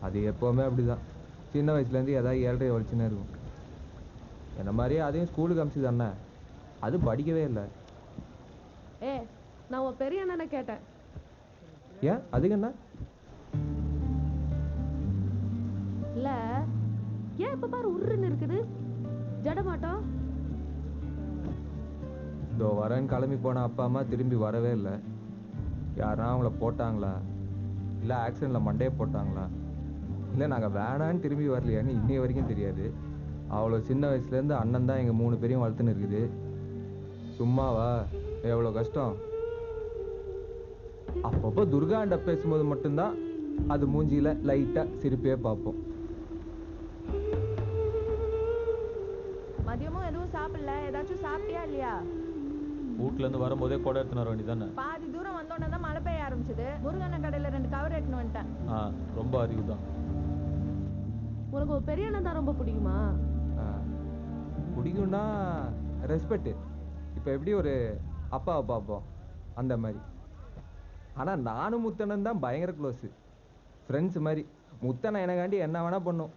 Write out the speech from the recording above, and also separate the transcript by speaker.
Speaker 1: அது எப்போவுமே அப்படிதான். சின்ன வயசுலேருந்து ஏதாவது ஏழ்றையை வலிச்சுன்னே இருக்கும். என்ன மாதிரியே அதையும் ஸ்கூலுக்கு அனுப்பிச்சு தானே, அது படிக்கவே இல்லை.
Speaker 2: நான் உன் பெரிய அண்ணனை கேட்டேன்.
Speaker 1: ஏன் அதுக்கு என்ன
Speaker 2: இல்ல, ஏன் இப்ப பாரு உருன்னு இருக்குது ஜடமாட்டோம்.
Speaker 1: இதோ வரேன்னு கிளம்பி போன அப்பா அம்மா திரும்பி வரவே இல்லை. யாரா அவங்கள போட்டாங்களா, இல்லை ஆக்சிடென்ட்ல மண்டையை போட்டாங்களா, இல்லை நாங்கள் வேணான்னு திரும்பி வரலையான்னு இன்னைய வரைக்கும் தெரியாது. அவ்வளோ சின்ன வயசுலேருந்து அண்ணன் தான் எங்கள் 3 பேரையும் வளர்த்துன்னு இருக்குது. சும்மாவா எவ்வளோ கஷ்டம். அப்பப்போ துர்காண்ட பேசும்போது மட்டும்தான் அது மூஞ்சியில லைட்டா சிரிப்பே பார்ப்போம்.
Speaker 2: மதியமும் எதுவும் சாப்பிடல, ஏதாச்சும் சாப்பிட்டியா இல்லையா?
Speaker 3: வீட்டுல இருந்து வரும்போதே கொடை எடுத்துன்னு வர வேண்டியதானே.
Speaker 2: பாதி தூரம் வந்தோடனே தான் மழை பெய்ய ஆரம்பிச்சது. முருகண்ண கடையில 2 கவர் எடுத்துன்னு வந்துட்டேன்.
Speaker 3: ரொம்ப அறிவு தான்.
Speaker 2: உனக்கு ஒரு பெரிய அண்ணன் தான் ரொம்ப பிடிக்குமா?
Speaker 1: பிடிக்கும்னா ரெஸ்பெக்ட். இப்போ எப்படி ஒரு அப்பாவை பார்ப்போம் அந்த மாதிரி. ஆனால் நானும் முத்தனன் தான் பயங்கர க்ளோஸு ஃப்ரெண்ட்ஸ் மாதிரி. முத்தனை எனக்காண்டி என்ன வேணா பண்ணும்.